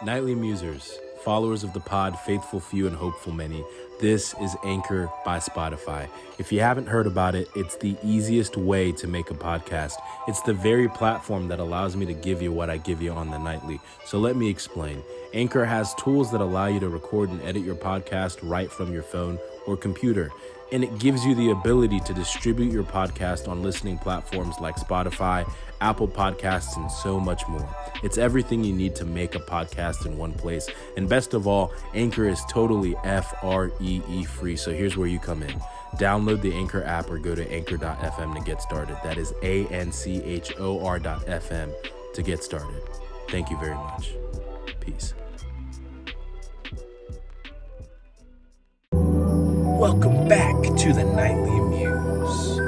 Nightly Musers, followers of the pod, faithful few and hopeful many, this is Anchor by Spotify. If you haven't heard about it, it's the easiest way to make a podcast. It's the very platform that allows me to give you what I give you on the nightly. So let me explain. Anchor has tools that allow you to record and edit your podcast right from your phone or computer. And it gives you the ability to distribute your podcast on listening platforms like Spotify, Apple Podcasts, and so much more. It's everything you need to make a podcast in one place. And best of all, Anchor is totally FREE free. So here's where you come in. Download the Anchor app or go to anchor.fm to get started. That is ANCHOR.fm to get started. Thank you very much. Peace. Welcome back to the Nightly Muse.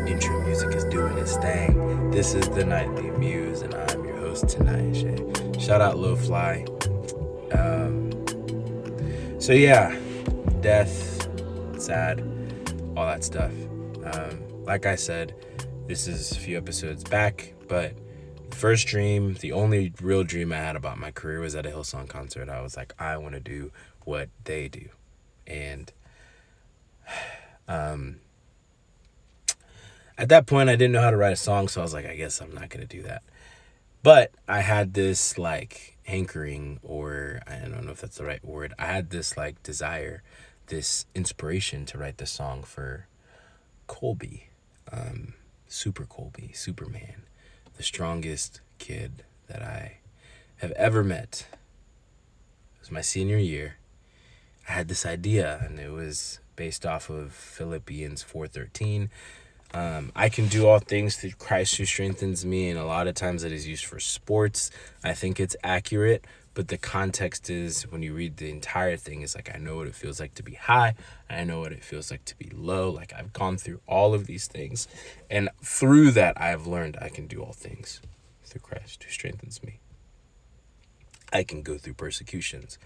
Intro music is doing its thing. This is the Nightly Muse, and I'm your host, Tinayeshe. Shout out Low Fly. So yeah, death, sad, all that stuff. Like I said, this is a few episodes back, but the first dream, the only real dream I had about my career was at a Hillsong concert. I was like, I want to do what they do. And at that point, I didn't know how to write a song, so I was like, I guess I'm not going to do that. But I had this, like, hankering, or I don't know if that's the right word. I had this, like, desire, this inspiration to write this song for Colby, Super Colby, Superman, the strongest kid that I have ever met. It was my senior year. I had this idea, and it was based off of Philippians 4:13. I can do all things through Christ who strengthens me, and a lot of times it is used for sports. I think it's accurate, but the context is, when you read the entire thing, is like, I know what it feels like to be high. I know what it feels like to be low. Like, I've gone through all of these things, and through that, I've learned I can do all things through Christ who strengthens me. I can go through persecutions.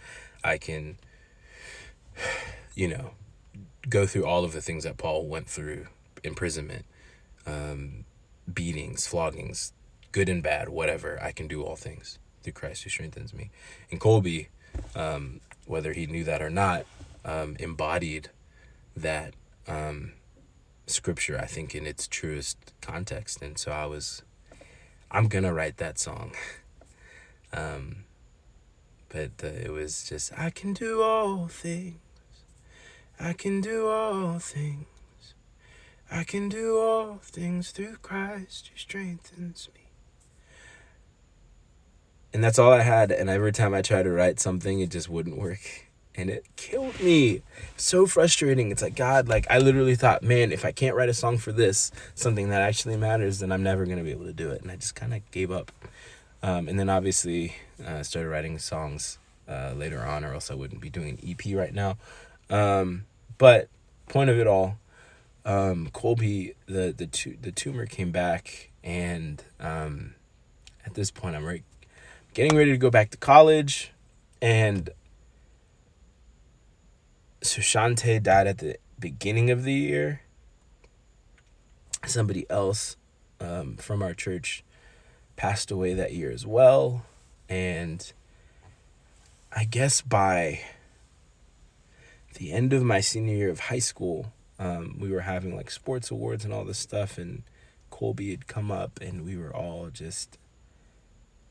I can, go through all of the things that Paul went through: imprisonment, beatings, floggings, good and bad, whatever. I can do all things through Christ who strengthens me. And Colby, whether he knew that or not, embodied that scripture, I think, in its truest context. And so I'm going to write that song. But it was just, I can do all things. I can do all things. I can do all things through Christ who strengthens me. And that's all I had. And every time I tried to write something, it just wouldn't work. And it killed me. So frustrating. It's like, God, like, I literally thought, man, if I can't write a song for this, something that actually matters, then I'm never going to be able to do it. And I just kind of gave up. And then obviously started writing songs later on, or else I wouldn't be doing an EP right now. But point of it all, Colby, the tumor came back, and at this point I'm getting ready to go back to college, and so Shante died at the beginning of the year. Somebody else from our church passed away that year as well, and I guess by the end of my senior year of high school, we were having like sports awards and all this stuff, and Colby had come up, and we were all just,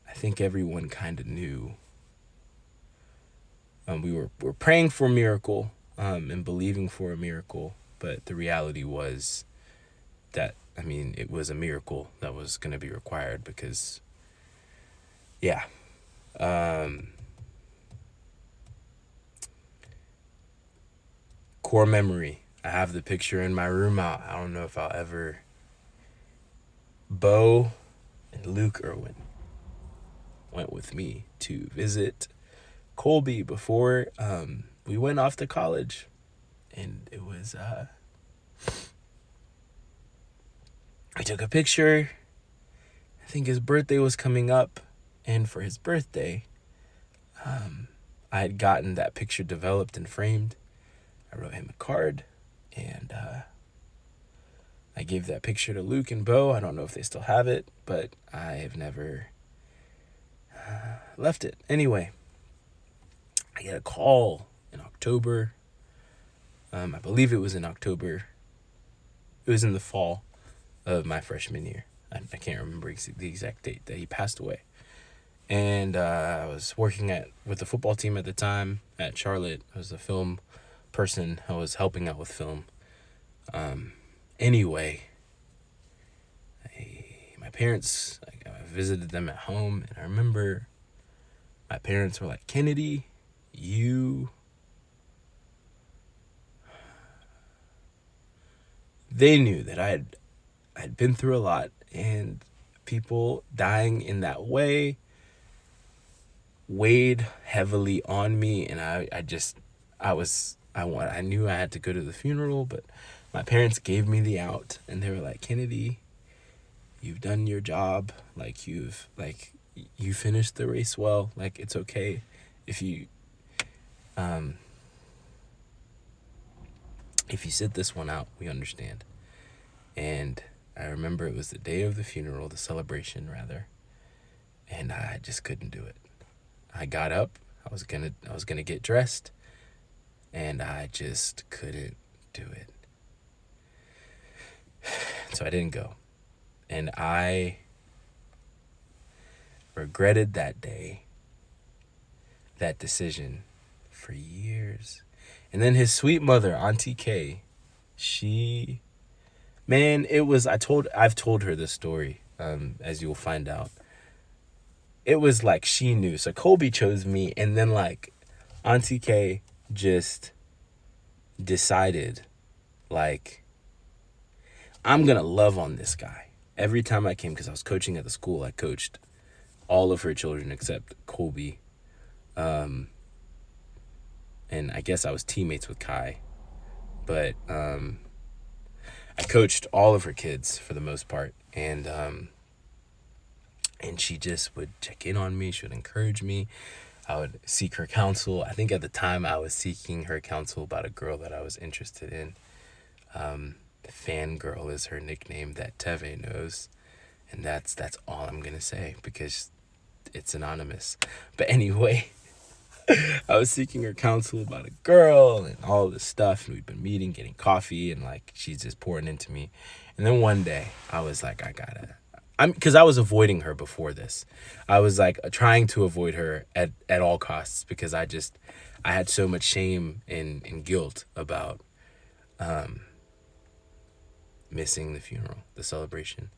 I think everyone kind of knew. We were praying for a miracle and believing for a miracle, but the reality was that, it was a miracle that was going to be required because, core memory. I have the picture in my room. I don't know if I'll ever. Bo and Luke Irwin went with me to visit Colby before we went off to college, and it was I took a picture. I think his birthday was coming up, and for his birthday, I had gotten that picture developed and framed. I wrote him a card, and I gave that picture to Luke and Bo. I don't know if they still have it, but I have never left it. Anyway, I get a call in October. I believe it was in October. It was in the fall of my freshman year. I can't remember the exact date that he passed away. And I was working with the football team at the time at Charlotte. I was a film person. I was helping out with film. Anyway, my parents, I visited them at home, and I remember my parents were like, Kennedy, they knew that I'd been through a lot, and people dying in that way weighed heavily on me, and I knew I had to go to the funeral, but my parents gave me the out, and they were like, Kennedy, you've done your job, like you finished the race well, like it's okay if you sit this one out, we understand. And I remember it was the day of the funeral, the celebration rather, and I just couldn't do it. I got up, I was gonna get dressed, and I just couldn't do it. So I didn't go. And I regretted that day, that decision, for years. And then his sweet mother, Auntie Kay, I've told her this story, as you will find out. It was like she knew. So Colby chose me, and then like Auntie Kay just decided, like, I'm going to love on this guy. Every time I came, because I was coaching at the school, I coached all of her children except Colby. And I guess I was teammates with Kai. But I coached all of her kids for the most part. And she just would check in on me. She would encourage me. I would seek her counsel. I think at the time I was seeking her counsel about a girl that I was interested in. Fangirl is her nickname that Teve knows. And that's all I'm going to say because it's anonymous. But anyway, I was seeking her counsel about a girl and all this stuff. And we've been meeting, getting coffee, and like she's just pouring into me. And then one day I was like, because I was avoiding her before this. I was like trying to avoid her at all costs because I had so much shame and guilt about missing the funeral, the celebration.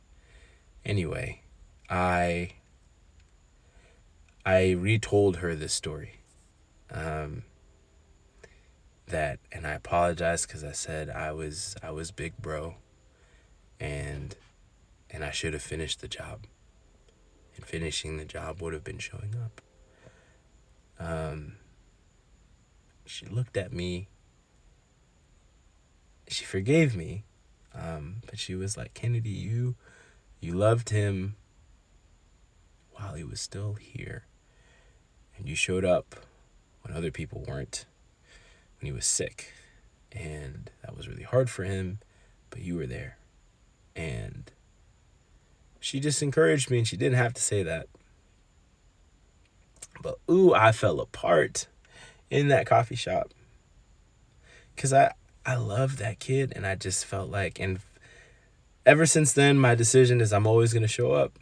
Anyway, I retold her this story. And I apologized because I said I was big bro, and I should have finished the job. And finishing the job would have been showing up. She looked at me. She forgave me, but she was like, Kennedy, you loved him while he was still here. And you showed up when other people weren't, when he was sick. And that was really hard for him, but you were there. And she just encouraged me, and she didn't have to say that. But I fell apart in that coffee shop. Because I loved that kid, and I just felt like, and ever since then, my decision is I'm always going to show up.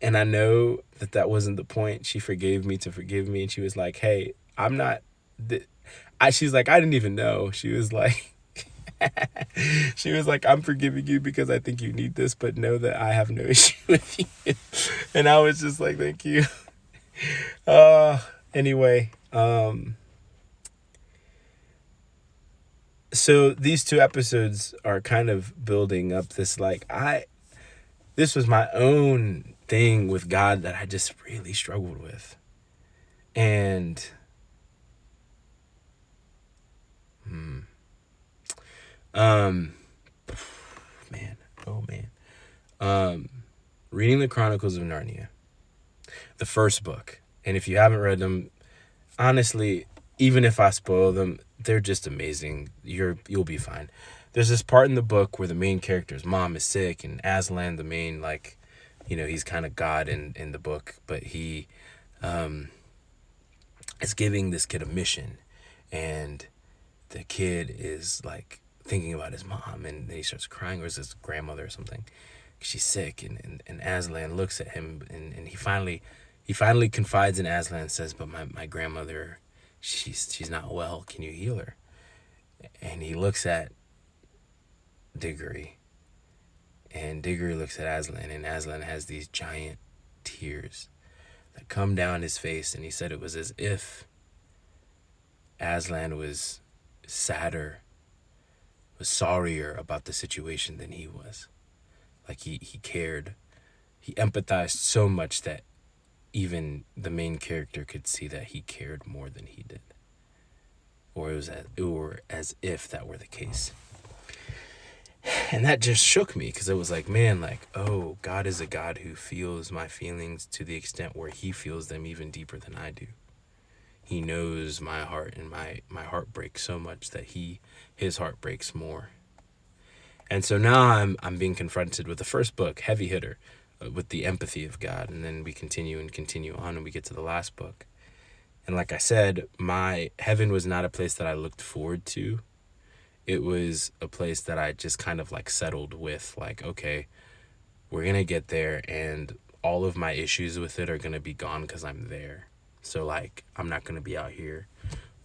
And I know that wasn't the point. She forgave me to forgive me, and she was like, hey, I'm not... she's like, I didn't even know. She was like... she was like, I'm forgiving you because I think you need this, but know that I have no issue with you. And I was just like, thank you. Anyway, so these 2 episodes are kind of building up this, like, this was my own thing with God that I just really struggled with. And reading the Chronicles of Narnia, the first book. And if you haven't read them, honestly, even if I spoil them, they're just amazing. You'll be fine. There's this part in the book where the main character's mom is sick, and Aslan, the main, like, he's kind of God in the book, but he is giving this kid a mission, and the kid is like thinking about his mom, and then he starts crying, or is his grandmother or something? She's sick, and Aslan looks at him, and he finally confides in Aslan and says, "But my grandmother, she's not well. Can you heal her?" And he looks at Diggory, and Diggory looks at Aslan, and Aslan has these giant tears that come down his face, and he said it was as if Aslan was sadder, was sorrier about the situation than he was. Like he cared. He empathized so much that even the main character could see that he cared more than he did. Or it were as if that were the case. And that just shook me, because it was like, man, like, oh, God is a God who feels my feelings to the extent where he feels them even deeper than I do. He knows my heart, and my heart breaks so much that his heart breaks more. And so now I'm being confronted with the first book, heavy hitter, with the empathy of God. And then we continue on, and we get to the last book. And like I said, my heaven was not a place that I looked forward to. It was a place that I just kind of like settled with, like, okay, we're going to get there, and all of my issues with it are going to be gone because I'm there. So like, I'm not going to be out here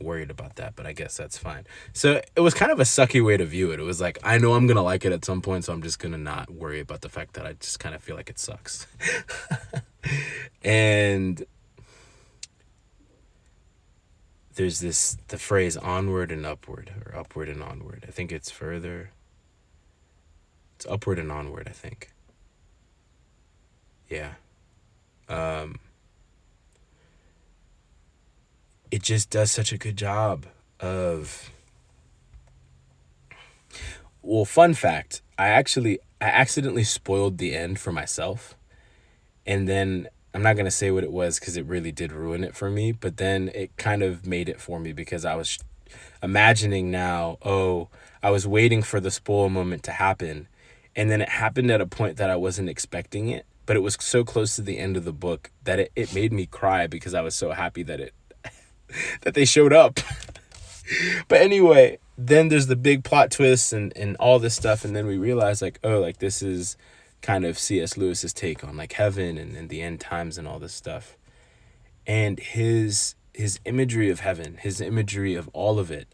worried about that, but I guess that's fine. So it was kind of a sucky way to view it. It was like, I know I'm gonna like it at some point, so I'm just gonna not worry about the fact that I just kind of feel like it sucks. And there's the phrase onward and upward, or upward and onward. I think it's upward and onward, I think. Yeah. It just does such a good job of... Well, fun fact, I accidentally spoiled the end for myself. And then, I'm not going to say what it was because it really did ruin it for me, but then it kind of made it for me, because I was imagining now, I was waiting for the spoil moment to happen, and then it happened at a point that I wasn't expecting it, but it was so close to the end of the book that it made me cry, because I was so happy that that they showed up. But anyway, then there's the big plot twists and all this stuff, and then we realize, like, oh, like, this is kind of C.S. Lewis's take on like heaven and the end times and all this stuff. And his imagery of heaven, his imagery of all of it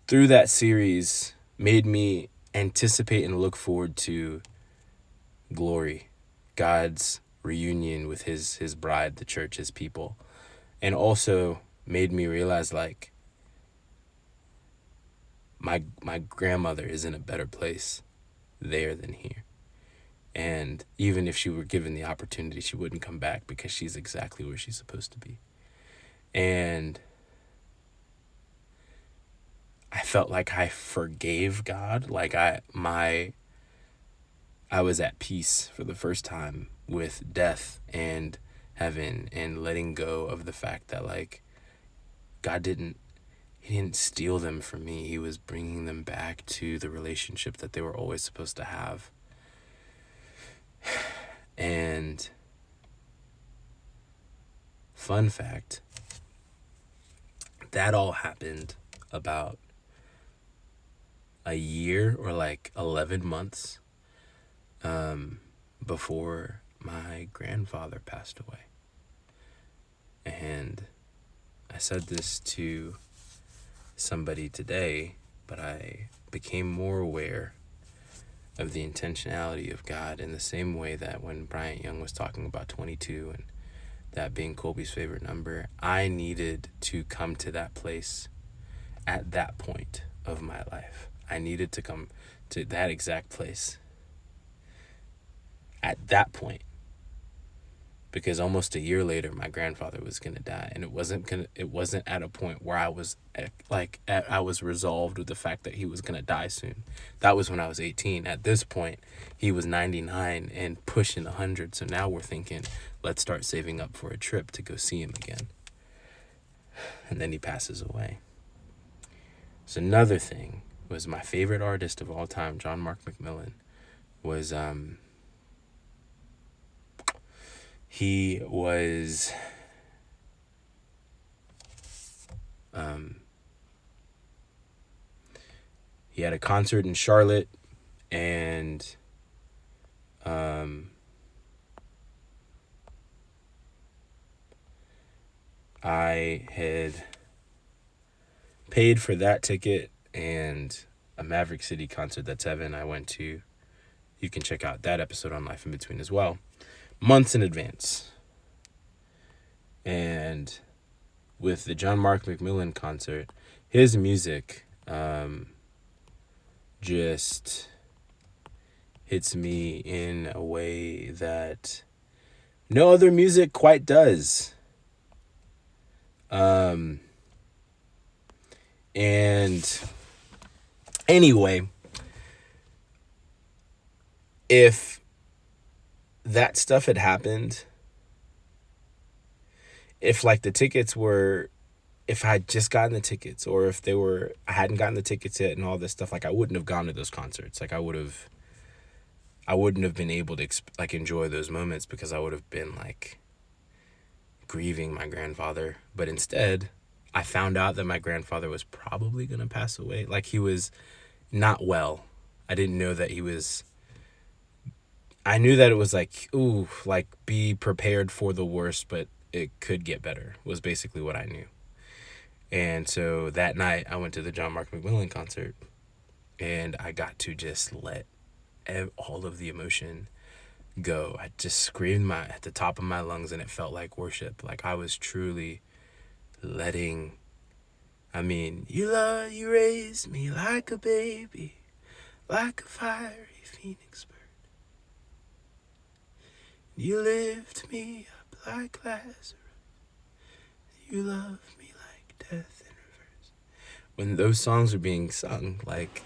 through that series made me anticipate and look forward to glory, God's reunion with his bride, the church, his people. And also made me realize, like, my grandmother is in a better place there than here. And even if she were given the opportunity, she wouldn't come back, because she's exactly where she's supposed to be. And I felt like I forgave God. Like I was at peace for the first time with death and heaven, and letting go of the fact that, like, God didn't steal them from me. He was bringing them back to the relationship that they were always supposed to have. And fun fact, that all happened about a year, or like 11 months before my grandfather passed away. And I said this to somebody today, but I became more aware of the intentionality of God in the same way that when Bryant Young was talking about 22 and that being Colby's favorite number, I needed to come to that place at that point of my life. I needed to come to that exact place at that point, because almost a year later my grandfather was going to die, and it wasn't at a point where I was I was resolved with the fact that he was going to die soon. That was when I was 18. At this point he was 99 and pushing 100. So now we're thinking, let's start saving up for a trip to go see him again. And then he passes away. So another thing was, my favorite artist of all time, John Mark McMillan, was he was He had a concert in Charlotte, and I had paid for that ticket and a Maverick City concert that Tevin I went to. You can check out that episode on Life in Between as well, months in advance. And with the John Mark McMillan concert, his music just hits me in a way that no other music quite does. And anyway, if that stuff had happened, if like the tickets were, if I had just gotten the tickets, or if I hadn't gotten the tickets yet and all this stuff, like I wouldn't have gone to those concerts. Like I wouldn't have been able to like enjoy those moments, because I would have been like grieving my grandfather. But instead, I found out that my grandfather was probably going to pass away. Like he was not well. I didn't know that he was, I knew that it was like, ooh, like be prepared for the worst, but it could get better, was basically what I knew. And so that night I went to the John Mark McMillan concert, and I got to just let all of the emotion go. I just screamed at the top of my lungs, and it felt like worship. Like I was truly letting, you raised me like a baby, like a fiery phoenix bird. You lift me up like Lazarus. You love me like death in reverse. When those songs are being sung, like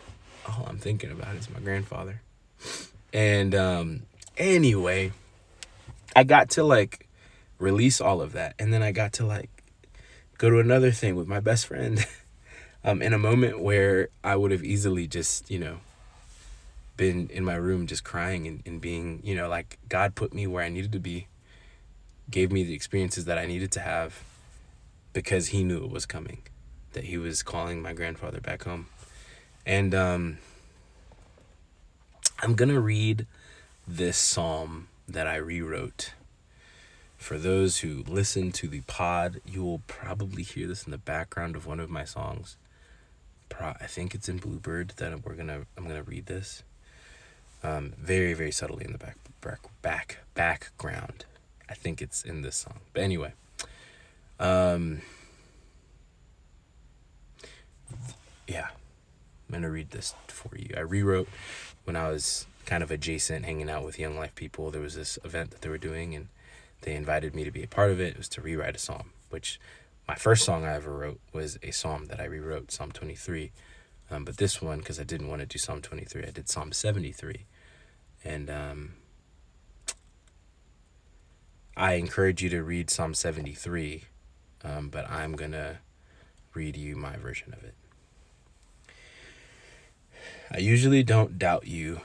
all I'm thinking about is my grandfather. And anyway, I got to like release all of that, and then I got to like go to another thing with my best friend in a moment where I would have easily just, been in my room just crying and being, like God put me where I needed to be, gave me the experiences that I needed to have, because he knew it was coming, that he was calling my grandfather back home. And I'm going to read this psalm that I rewrote. For those who listen to the pod, you will probably hear this in the background of one of my songs. I think it's in Bluebird that I'm gonna read this. Very, very subtly in the background. I think it's in this song. But anyway, yeah, I'm gonna read this for you. I rewrote when I was kind of adjacent, hanging out with Young Life people. There was this event that they were doing, and they invited me to be a part of it. It was to rewrite a psalm, which my first song I ever wrote was a psalm that I rewrote, Psalm 23. But this one, because I didn't want to do Psalm 23, I did Psalm 73. And I encourage you to read Psalm 73, but I'm going to read you my version of it. I usually don't doubt you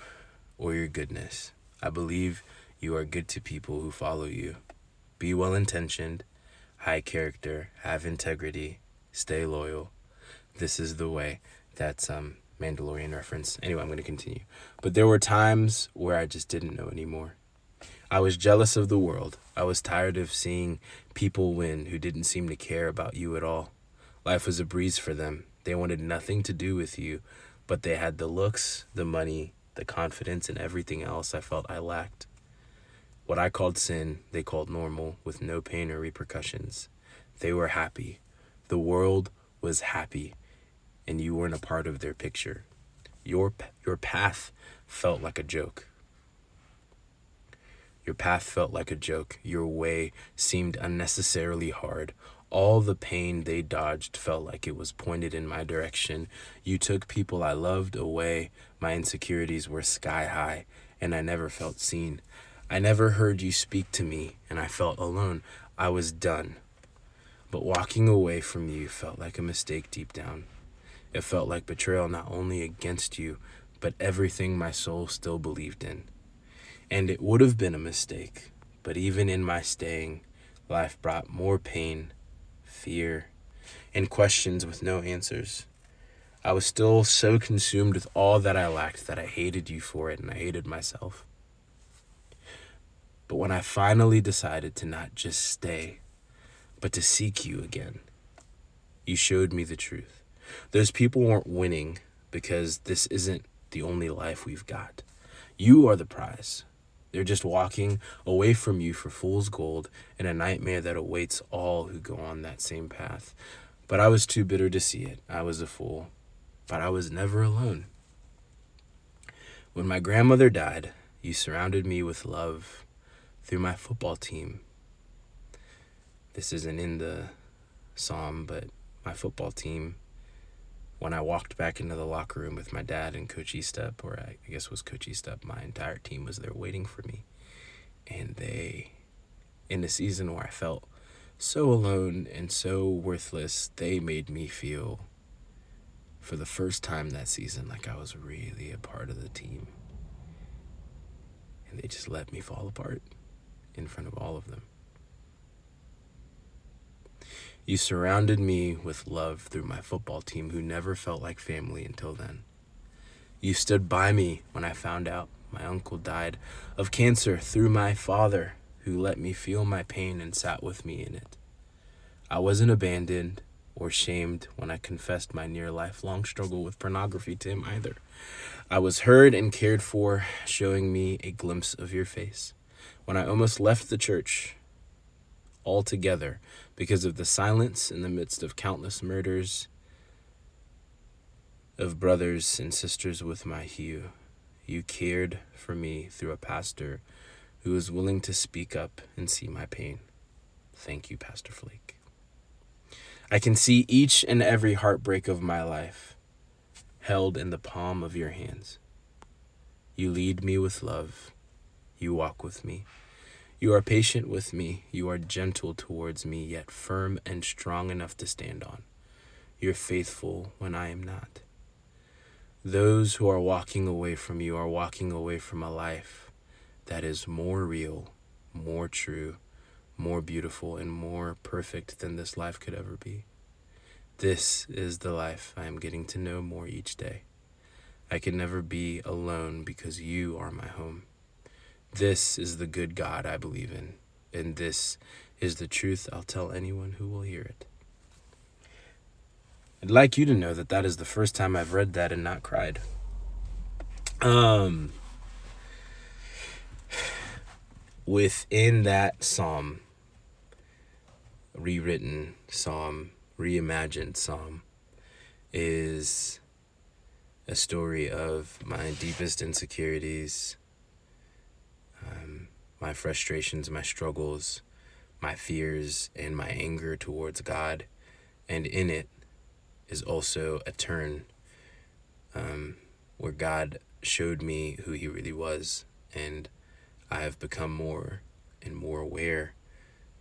or your goodness. I believe you are good to people who follow you. Be well-intentioned, high character, have integrity, stay loyal. This is the way. That's Mandalorian reference. Anyway, I'm going to continue. But there were times where I just didn't know anymore. I was jealous of the world. I was tired of seeing people win who didn't seem to care about you at all. Life was a breeze for them. They wanted nothing to do with you, but they had the looks, the money, the confidence, and everything else I felt I lacked. What I called sin, they called normal, with no pain or repercussions. They were happy. The world was happy, and you weren't a part of their picture. Your path felt like a joke. Your path felt like a joke. Your way seemed unnecessarily hard. All the pain they dodged felt like it was pointed in my direction. You took people I loved away. My insecurities were sky high, and I never felt seen. I never heard you speak to me, and I felt alone. I was done. But walking away from you felt like a mistake deep down. It felt like betrayal not only against you, but everything my soul still believed in. And it would have been a mistake, but even in my staying, life brought more pain, fear, and questions with no answers. I was still so consumed with all that I lacked that I hated you for it and I hated myself. But when I finally decided to not just stay, but to seek you again, you showed me the truth. Those people weren't winning because this isn't the only life we've got. You are the prize. They're just walking away from you for fool's gold in a nightmare that awaits all who go on that same path. But I was too bitter to see it. I was a fool. But I was never alone. When my grandmother died, you surrounded me with love through my football team. This isn't in the psalm, but my football team, when I walked back into the locker room with my dad and Coach Estep, or I guess it was Coach Estep, my entire team was there waiting for me. And they, in a season where I felt so alone and so worthless, they made me feel, for the first time that season, like I was really a part of the team. And they just let me fall apart in front of all of them. You surrounded me with love through my football team, who never felt like family until then. You stood by me when I found out my uncle died of cancer, through my father, who let me feel my pain and sat with me in it. I wasn't abandoned or shamed when I confessed my near lifelong struggle with pornography to him either. I was heard and cared for, showing me a glimpse of your face. When I almost left the church altogether because of the silence in the midst of countless murders of brothers and sisters with my hue, you cared for me through a pastor who was willing to speak up and see my pain. Thank you, Pastor Flake. I can see each and every heartbreak of my life held in the palm of your hands. You lead me with love. You walk with me. You are patient with me. You are gentle towards me, yet firm and strong enough to stand on. You're faithful when I am not. Those who are walking away from you are walking away from a life that is more real, more true, more beautiful, and more perfect than this life could ever be. This is the life I am getting to know more each day. I can never be alone because you are my home. This is the good God I believe in, and this is the truth I'll tell anyone who will hear it. I'd like you to know that that is the first time I've read that and not cried. Within that psalm, rewritten psalm, reimagined psalm, is a story of my deepest insecurities, my frustrations, my struggles, my fears, and my anger towards God. And in it is also a turn where God showed me who he really was, and I have become more and more aware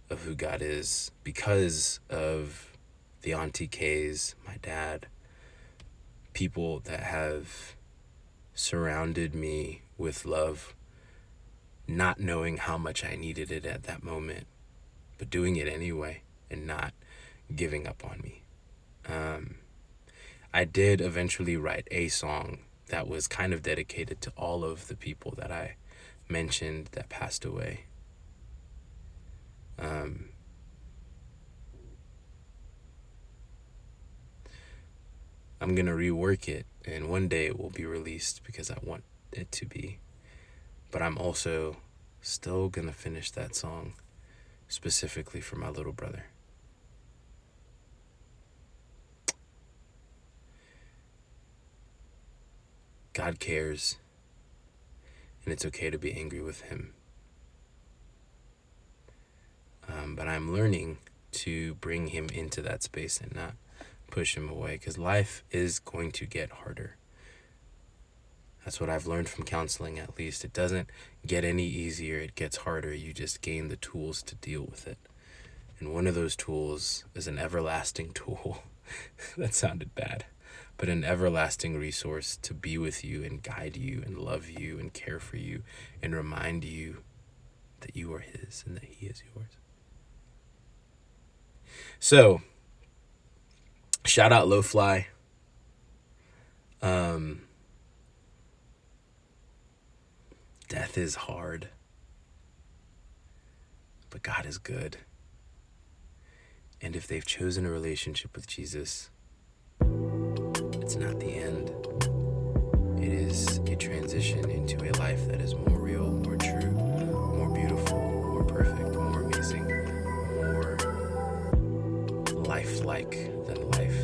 of who God is because of the Auntie K's, my dad, people that have surrounded me with love, not knowing how much I needed it at that moment, but doing it anyway and not giving up on me. I did eventually write a song that was kind of dedicated to all of the people that I mentioned that passed away. I'm going to rework it, and one day it will be released because I want it to be. But I'm also still going to finish that song specifically for my little brother. God cares, and it's okay to be angry with him. But I'm learning to bring him into that space and not push him away, because life is going to get harder. That's what I've learned from counseling, at least. It doesn't get any easier, it gets harder. You just gain the tools to deal with it. And one of those tools is an everlasting tool. That sounded bad. But an everlasting resource to be with you and guide you and love you and care for you and remind you that you are his and that he is yours. So, Shout out Low Fly. Death is hard, but God is good. And if they've chosen a relationship with Jesus, it's not the end. It is a transition into a life that is more real, more true, more beautiful, more perfect, more amazing, more lifelike than life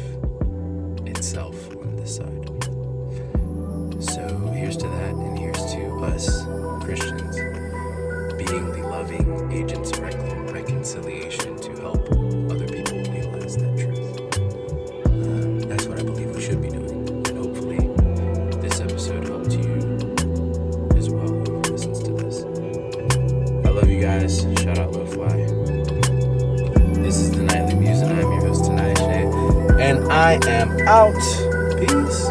itself on this side. So here's to that, and here's to us Christians being the loving agents of reconciliation to help other people realize that truth. That's what I believe we should be doing, and hopefully this episode helped you as well, whoever listens to this. I love you guys. Shout out Low Fly. This is the Nightly Muse, and I'm your host Tinayeshe, and I am out. Peace.